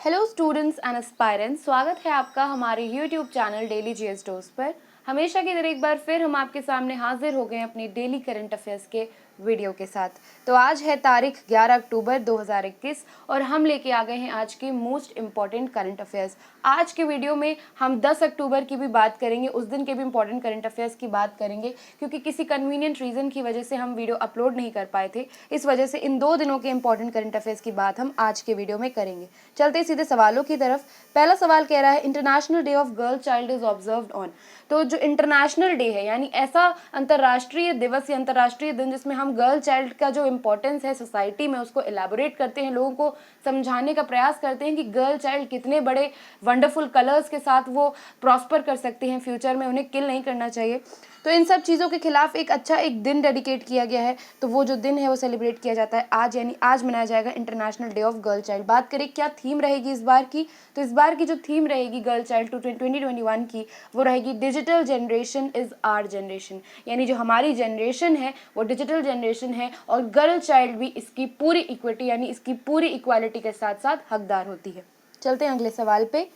Hello students and aspirants, स्वागत है आपका हमारे YouTube channel daily GS dose पर। हमेशा की तरह एक बार फिर हम आपके सामने हाजिर हो गए अपनी डेली करंट अफेयर्स के वीडियो के साथ। तो आज है तारीख 11 अक्टूबर 2021 और हम लेके आ गए हैं आज के मोस्ट इम्पॉर्टेंट करंट अफेयर्स। आज के वीडियो में हम 10 अक्टूबर की भी बात करेंगे, उस दिन के भी इम्पॉर्टेंट करंट अफेयर्स की बात करेंगे, क्योंकि किसी कन्वीनियंट रीज़न की वजह से हम वीडियो अपलोड नहीं कर पाए थे। इस वजह से इन 2 दिनों के इम्पॉर्टेंट करंट अफेयर्स की बात हम आज के वीडियो में करेंगे। चलते सीधे सवालों की तरफ। पहला सवाल कह रहा है international day of girl child is observed on. तो जो इंटरनेशनल डे है यानी ऐसा अंतर्राष्ट्रीय दिवस या अंतर्राष्ट्रीय दिन जिसमें हम गर्ल चाइल्ड का जो इम्पोर्टेंस है सोसाइटी में उसको एलैबोरेट करते हैं, लोगों को समझाने का प्रयास करते हैं कि गर्ल चाइल्ड कितने बड़े वंडरफुल कलर्स के साथ वो प्रॉस्पर कर सकते हैं फ्यूचर में, उन्हें किल नहीं करना चाहिए। तो इन सब चीज़ों के खिलाफ एक दिन डेडिकेट किया गया है। तो वो जो दिन है वो सेलिब्रेट किया जाता है आज, यानी आज मनाया जाएगा international day of girl child. बात करें क्या थीम रहेगी इस बार की, तो इस बार की जो थीम रहेगी गर्ल चाइल्ड 2021 की वो रहेगी digital generation is our generation. यानी जो हमारी जनरेशन है वो डिजिटल जनरेशन है और गर्ल चाइल्ड भी इसकी पूरी इक्विटी यानी इसकी पूरी इक्वालिटी के साथ साथ हकदार होती है। चलते हैं अगले सवाल पे।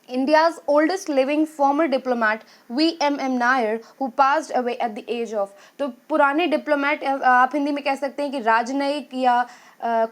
India's oldest living former diplomat V.M.M. Nair, who passed away at the age of। तो पुराने डिप्लोमेट आप हिंदी में कह सकते हैं कि राजनयिक या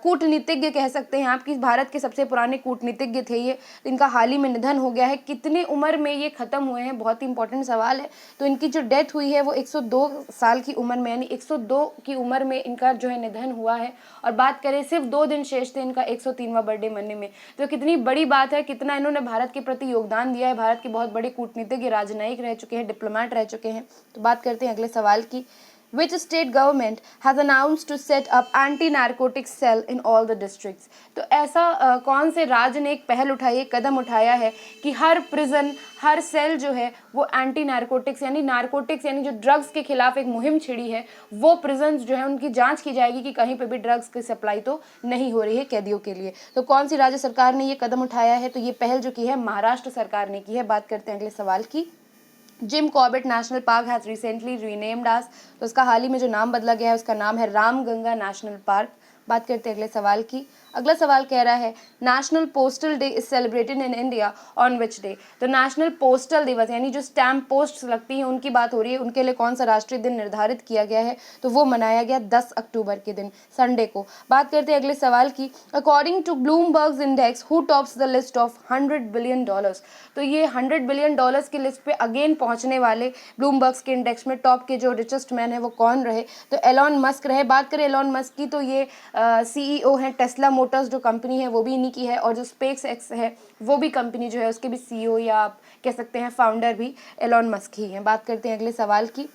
कूटनीतिज्ञ कह सकते हैं आप, कि भारत के सबसे पुराने कूटनीतिज्ञ थे ये। इनका हाल ही में निधन हो गया है। कितनी उम्र में ये ख़त्म हुए हैं, बहुत ही इंपॉर्टेंट सवाल है। तो इनकी जो डेथ हुई है वो 102 साल की उम्र में, यानी 102 की उम्र में इनका जो है निधन हुआ है। और बात करें सिर्फ 2 दिन शेष थे इनका 103वां बर्थडे मनने में। तो कितनी बड़ी बात है, कितना इन्होंने भारत के प्रति योगदान दिया है। भारत के बहुत बड़े कूटनीतिज्ञ, राजनयिक रह चुके हैं, डिप्लोमेट रह चुके हैं। तो बात करते हैं अगले सवाल की। Which state government has announced to set up anti-narcotics cell in all the districts। तो ऐसा कौन से राज्य ने एक पहल उठाई, एक कदम उठाया है कि हर प्रिजन, हर सेल जो है वो एंटी नारकोटिक्स यानी जो ड्रग्स के खिलाफ एक मुहिम छिड़ी है, वो प्रिजन जो है उनकी जांच की जाएगी कि कहीं पे भी ड्रग्स की सप्लाई तो नहीं हो रही है कैदियों के लिए। तो कौन सी राज्य सरकार ने ये कदम उठाया है, तो ये पहल जो की है महाराष्ट्र सरकार ने की है। बात करते हैं अगले सवाल की। Jim Corbett national park has recently renamed as. तो उसका हाल ही में जो नाम बदला गया है उसका नाम है रामगंगा नेशनल पार्क। बात करते हैं अगले सवाल की। अगला सवाल कह रहा है national postal day is celebrated in India on which day. तो नेशनल पोस्टल दिवस यानी जो स्टैम्प पोस्ट लगती हैं उनकी बात हो रही है, उनके लिए कौन सा राष्ट्रीय दिन निर्धारित किया गया है, तो वो मनाया गया 10 अक्टूबर के दिन, संडे को। बात करते हैं अगले सवाल की। According to Bloomberg's index who tops the list of $100 billion. तो ये $100 बिलियन की लिस्ट पे अगेन पहुंचने वाले ब्लूमबर्ग्स के इंडेक्स में टॉप के जो रिचेस्ट मैन है वो कौन रहे, तो एलॉन मस्क रहे। बात करें एलॉन मस्क की तो ये सीईओ हैं टेस्ला मोटर्स जो कंपनी है वो भी इन्हीं की है, और जो स्पेस एक्स है वो भी कंपनी जो है उसके भी सीईओ या आप कह सकते हैं फाउंडर भी एलॉन मस्क ही हैं। बात करते हैं अगले सवाल की।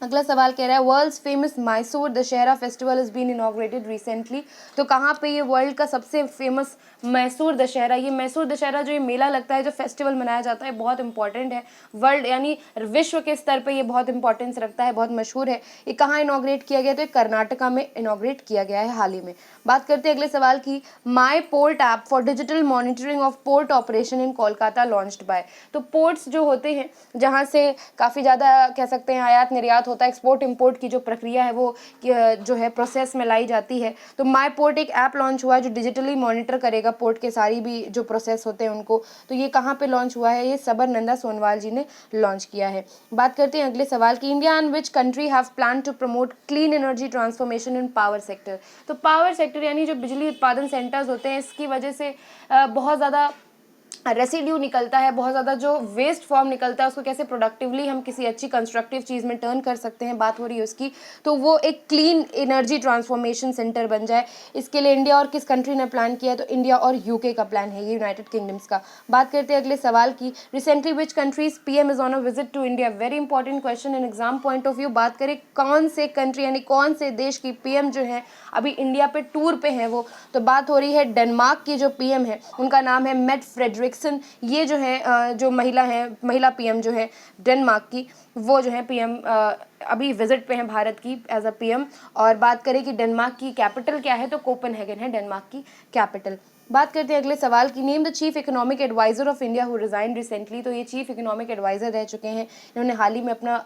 अगला सवाल कह रहा है world's famous Mysore Dussehra festival is been inaugurated recently. तो कहाँ पे ये वर्ल्ड का सबसे फेमस मैसूर दशहरा, ये मैसूर दशहरा जो ये मेला लगता है, जो फेस्टिवल मनाया जाता है, बहुत इंपॉर्टेंट है। वर्ल्ड यानी विश्व के स्तर पे ये बहुत इंपॉर्टेंस रखता है, बहुत मशहूर है। ये कहाँ इनॉग्रेट किया गया, तो ये कर्नाटका में इनॉग्रेट किया गया है हाल ही में। बात करते हैं अगले सवाल की। My port app for digital monitoring of port operation in Kolkata launched by. तो पोर्ट्स जो होते हैं जहाँ से काफ़ी ज़्यादा कह सकते हैं आयात निर्यात होता है, एक्सपोर्ट इंपोर्ट की जो प्रक्रिया है वो जो है प्रोसेस में लाई जाती है। तो माई पोर्ट एक ऐप लॉन्च हुआ है जो डिजिटली मॉनिटर करेगा पोर्ट के सारी भी जो प्रोसेस होते हैं उनको। तो ये कहाँ पे लॉन्च हुआ है, ये सबरनंदा सोनवाल जी ने लॉन्च किया है। बात करते हैं अगले सवाल की। India and which country have plan to promote clean energy transformation in power sector. तो पावर सेक्टर यानी जो बिजली उत्पादन सेंटर्स होते हैं, इसकी वजह से बहुत ज़्यादा रेसिड्यू निकलता है, बहुत ज़्यादा जो वेस्ट फॉर्म निकलता है उसको कैसे प्रोडक्टिवली हम किसी अच्छी कंस्ट्रक्टिव चीज़ में टर्न कर सकते हैं, बात हो रही है उसकी। तो वो एक क्लीन एनर्जी ट्रांसफॉर्मेशन सेंटर बन जाए, इसके लिए इंडिया और किस कंट्री ने प्लान किया है, तो इंडिया और यूके का प्लान है, ये यूनाइटेड किंगडम्स का। बात करते हैं अगले सवाल की। Recently which country's PM is on a visit to India. Very important question in exam point of view. बात करें कौन से कंट्री यानी कौन से देश की पीएम जो है अभी इंडिया पे टूर पे है वो, तो बात हो रही है डेनमार्क की जो पीएम है उनका नाम है मेट फ्रेडरिक्सन। ये जो है जो महिला पीएम जो है डेनमार्क की, वो जो है पीएम अभी विजिट पे हैं भारत की एज अ पीएम। और बात करें कि डेनमार्क की कैपिटल क्या है, तो कोपेनहेगन है डेनमार्क की कैपिटल। बात करते हैं अगले सवाल की। Name the chief economic adviser of India who resign recently. तो ये चीफ इकोनॉमिक एडवाइजर रह चुके हैं, इन्होंने हाल ही में अपना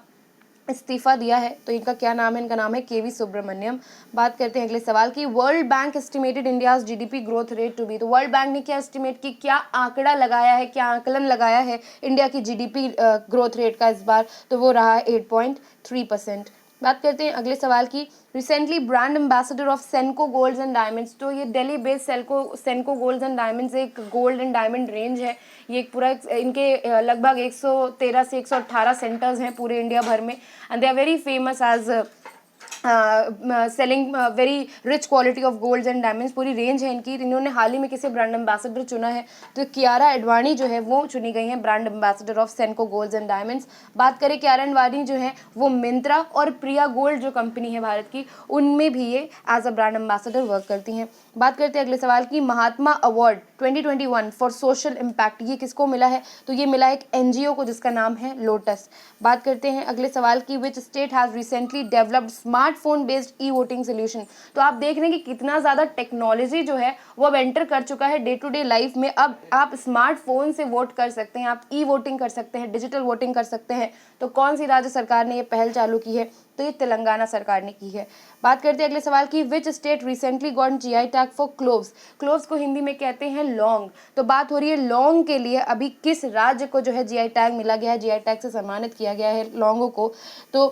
इस्तीफा दिया है। तो इनका क्या नाम है? इनका नाम है केवी सुब्रमण्यम। बात करते हैं अगले सवाल की। World bank estimated India's GDP growth rate to be. तो वर्ल्ड बैंक ने क्या एस्टिमेट की, क्या आंकड़ा लगाया है, क्या आकलन लगाया है इंडिया की जीडीपी ग्रोथ रेट का इस बार? तो वो रहा है 8.3%। बात करते हैं अगले सवाल की। Recently brand ambassador of Senco golds and diamonds. तो ये Delhi based Senco golds and diamonds एक गोल्ड एंड डायमंड रेंज है। ये एक पूरा इनके लगभग 113 से 118 सेंटर्स हैं पूरे इंडिया भर में, and they are very famous as selling very rich quality of golds and diamonds. पूरी रेंज है इनकी। इन्होंने हाल ही में किसे ब्रांड एम्बेसडर चुना है? तो कियारा एडवाणी जो है वो चुनी गई हैं brand ambassador of Senco golds and diamonds. बात करें कियारा एडवाणी जो है वो मिंत्रा और प्रिया गोल्ड जो कंपनी है भारत की, उनमें भी ये as a brand ambassador work करती हैं। बात करते हैं अगले सवाल की। Mahatma award 2021 for social impact, ये किसको मिला है? तो ये मिला एक एनजीओ को जिसका नाम है लोटस। बात करते हैं अगले सवाल की। Which state has recently developed smartphone based e voting solution. तो आप देख रहे हैं कि कितना ज़्यादा टेक्नोलॉजी जो है वो अब एंटर कर चुका है डे टू डे लाइफ में। अब आप स्मार्टफोन से वोट कर सकते हैं, आप ई वोटिंग कर सकते हैं, डिजिटल वोटिंग कर सकते हैं। तो कौन सी राज्य सरकार ने ये पहल चालू की है? तो ये तेलंगाना सरकार ने की है। बात करते हैं अगले सवाल की। Which state recently got GI tag for cloves. Cloves को हिंदी में कहते हैं लौंग। तो बात हो रही है लौंग के लिए अभी किस राज्य को जो है जीआई टैग मिला गया है, जीआई टैग से सम्मानित किया गया है लौंगों को? तो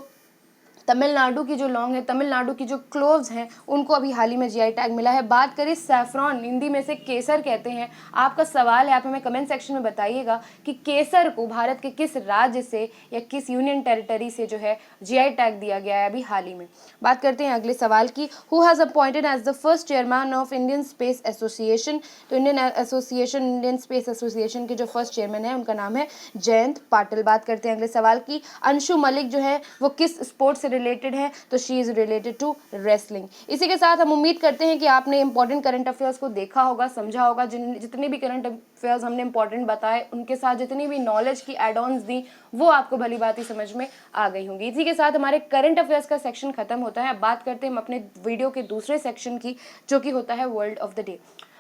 तमिलनाडु की जो लौंग है, तमिलनाडु की जो क्लोव्स हैं, उनको अभी हाल ही में जीआई टैग मिला है। बात करें सैफरॉन, हिंदी में से केसर कहते हैं। आपका सवाल है, आप हमें कमेंट सेक्शन में बताइएगा कि केसर को भारत के किस राज्य से या किस यूनियन टेरिटरी से जो है जीआई टैग दिया गया है अभी हाल ही में। बात करते हैं अगले सवाल की। Who has appointed as the first chairman of Indian space association. तो इंडियन स्पेस एसोसिएशन के जो फर्स्ट चेयरमैन है उनका नाम है जयंत पाटिल। बात करते हैं अगले सवाल की। अंशु मलिक जो है वो किस स्पोर्ट से रिलेटेड है? तो she is related to wrestling. इसी के साथ हम उम्मीद करते हैं कि आपने इंपॉर्टेंट करंट अफेयर्स को देखा होगा, समझा होगा। जितने भी करंट अफेयर्स हमने इंपॉर्टेंट बताए, उनके साथ जितनी भी नॉलेज की एड ऑन्स दी, वो आपको भली बात ही समझ में आ गई होंगी। इसी के साथ हमारे करंट अफेयर्स का सेक्शन खत्म होता है। अब बात करते हैं हम अपने वीडियो के दूसरे सेक्शन की, जो कि होता है word of the day.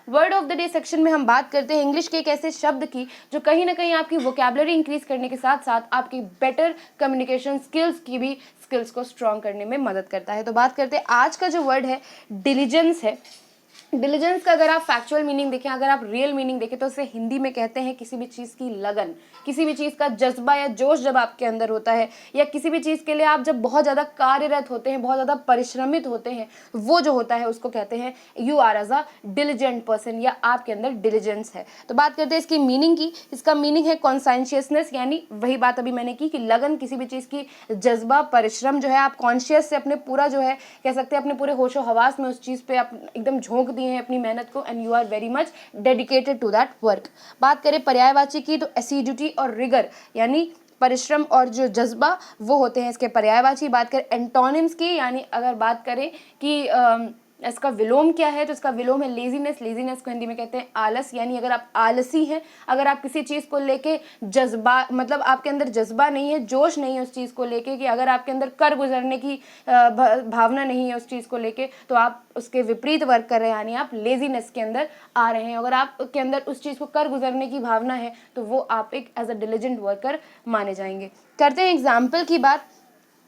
Word of the day section में हम बात करते हैं इंग्लिश के एक ऐसे शब्द की जो कहीं ना कहीं आपकी वोकैबुलरी इंक्रीज करने के साथ साथ आपकी बेटर कम्युनिकेशन स्किल्स की भी स्किल्स को स्ट्रॉन्ग करने में मदद करता है। तो बात करते हैं आज का जो वर्ड है डिलीजेंस है। डिलीजेंस का अगर आप फैक्चुअल मीनिंग देखें, अगर आप रियल मीनिंग देखें, तो उसे हिंदी में कहते हैं किसी भी चीज़ की लगन, किसी भी चीज़ का जज्बा या जोश जब आपके अंदर होता है, या किसी भी चीज़ के लिए आप जब बहुत ज़्यादा कार्यरत होते हैं, बहुत ज़्यादा परिश्रमित होते हैं, वो जो होता है उसको कहते हैं you are as a diligent person, या आपके अंदर डिलीजेंस है। तो बात करते हैं इसकी मीनिंग की। इसका मीनिंग है कॉन्साइंशियसनेस, यानी वही बात अभी मैंने की कि लगन, किसी भी चीज़ की जज्बा, परिश्रम जो है, आप कॉन्शियस से अपने पूरा जो है कह सकते हैं अपने पूरे होशो हवास में उस चीज़ पे आप एकदम झोंक दिए हैं अपनी मेहनत को, and you are very much dedicated to that work. बात करें पर्यायवाची की, तो एसिडिटी और रिगर यानी परिश्रम और जो जज्बा, वो होते हैं इसके पर्यायवाची। बात करें एंटोनिम्स की, यानी अगर बात करें कि इसका विलोम क्या है, तो इसका विलोम है लेजीनेस। लेजीनेस को हिंदी में कहते हैं आलस, यानी अगर आप आलसी हैं, अगर आप किसी चीज़ को लेके जज्बा, मतलब आपके अंदर जज्बा नहीं है, जोश नहीं है उस चीज़ को लेके, कि अगर आपके अंदर कर गुजरने की भावना नहीं है उस चीज़ को लेके, तो आप उसके विपरीत वर्क कर रहे हैं, यानी आप लेजीनेस के अंदर आ रहे हैं। अगर आपके अंदर उस चीज़ को कर गुजरने की भावना है, तो वो आप एक एज अ डिलीजेंट वर्कर माने जाएंगे। करते हैं एग्जाम्पल की बात,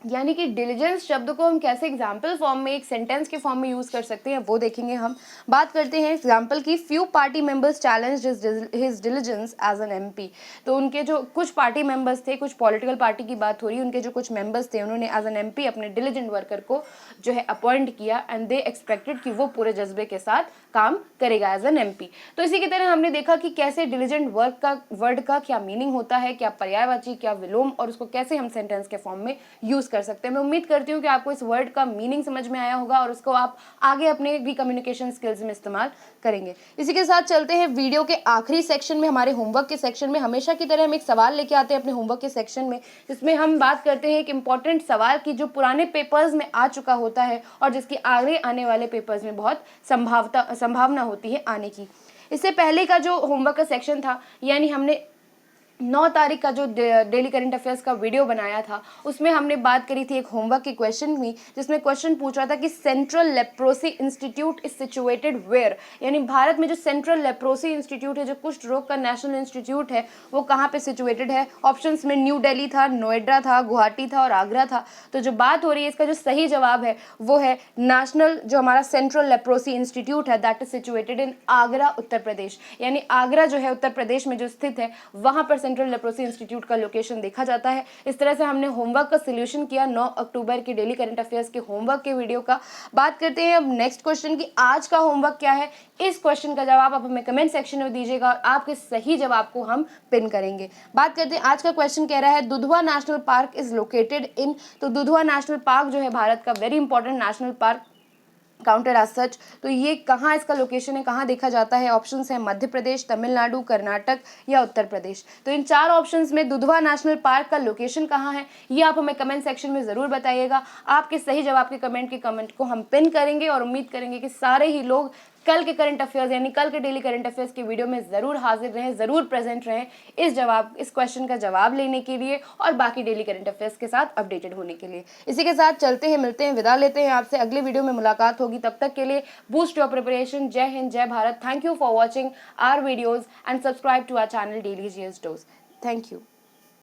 यानी कि डिलीजेंस शब्द को हम कैसे एग्जाम्पल फॉर्म में, एक सेंटेंस के फॉर्म में यूज़ कर सकते हैं, वो देखेंगे हम। बात करते हैं एग्जाम्पल की। Few party members challenge his diligence as an MP. तो उनके जो कुछ पार्टी मेंबर्स थे, कुछ पॉलिटिकल पार्टी की बात हो रही है, उनके जो कुछ मेंबर्स थे, उन्होंने एज एन एमपी अपने डिलीजेंट वर्कर को जो है अपॉइंट किया, एंड दे एक्सपेक्टेड कि वो पूरे जज्बे के साथ काम करेगा एज एन एमपी। तो इसी की तरह हमने देखा कि कैसे डिलीजेंट वर्ड का क्या मीनिंग होता है, क्या पर्यायवाची, क्या विलोम, और उसको कैसे हम सेंटेंस के फॉर्म में यूज कर सकते हैं। मैं उम्मीद करती हूँ कि आपको इस वर्ड का मीनिंग समझ में आया होगा और उसको आप आगे अपने भी कम्युनिकेशन स्किल्स में इस्तेमाल करेंगे। इसी के साथ चलते हैं वीडियो के आखिरी सेक्शन में, हमारे होमवर्क के सेक्शन में। हमेशा की तरह हम एक सवाल लेके आते हैं अपने होमवर्क के सेक्शन में, जिसमें हम बात करते हैं एक इंपॉर्टेंट सवाल की जो पुराने पेपर्स में आ चुका होता है और जिसकी आगे आने वाले पेपर्स में बहुत संभावना होती है आने की। इससे पहले का जो होमवर्क का सेक्शन था, यानी हमने 9 तारीख का जो डेली करंट अफेयर्स का वीडियो बनाया था उसमें हमने बात करी थी एक होमवर्क की क्वेश्चन में, जिसमें क्वेश्चन पूछ रहा था कि central leprosy institute is situated where, यानी भारत में जो सेंट्रल लेप्रोसी इंस्टीट्यूट है, जो कुष्ठ रोग का नेशनल इंस्टीट्यूट है, वो कहाँ पे सिचुएटेड है। ऑप्शंस में न्यू दिल्ली था, नोएडा था, गुवाहाटी था और आगरा था। तो जो बात हो रही है इसका जो सही जवाब है वो है नेशनल, जो हमारा सेंट्रल लेप्रोसी इंस्टीट्यूट है that is situated in Agra Uttar Pradesh, यानी आगरा जो है उत्तर प्रदेश में जो स्थित है वहाँ पर सेंट्रल लेप्रोसी इंस्टीट्यूट का लोकेशन देखा जाता है। इस तरह से हमने होमवर्क का सोल्यूशन किया 9 अक्टूबर के डेली करंट अफेयर्स के होमवर्क के वीडियो का। बात करते हैं अब नेक्स्ट क्वेश्चन की, आज का होमवर्क क्या है। इस क्वेश्चन का जवाब आप हमें कमेंट सेक्शन में दीजिएगा और आपके सही जवाब को हम पिन करेंगे। बात करते हैं आज का क्वेश्चन कह रहा है Dudhwa national park is located in, तो दुधवा नेशनल पार्क जो है भारत का very important national park counted as such, तो ये कहाँ इसका लोकेशन है, कहाँ देखा जाता है। ऑप्शंस है मध्य प्रदेश, तमिलनाडु, कर्नाटक या उत्तर प्रदेश। तो इन 4 ऑप्शंस में दुधवा नेशनल पार्क का लोकेशन कहाँ है ये आप हमें कमेंट सेक्शन में ज़रूर बताइएगा। आपके सही जवाब के कमेंट को हम पिन करेंगे और उम्मीद करेंगे कि सारे ही लोग कल के करंट अफेयर्स यानी कल के डेली करंट अफेयर्स की वीडियो में ज़रूर हाजिर रहें, ज़रूर प्रेजेंट रहें इस क्वेश्चन का जवाब लेने के लिए और बाकी डेली करंट अफेयर्स के साथ अपडेटेड होने के लिए। इसी के साथ चलते हैं, मिलते हैं, विदा लेते हैं आपसे, अगले वीडियो में मुलाकात होगी। तब तक के लिए बूस्ट योर प्रिपरेशन। जय हिंद, जय Bharat. Thank you for watching our videos and subscribe to our channel daily GS dose. Thank you.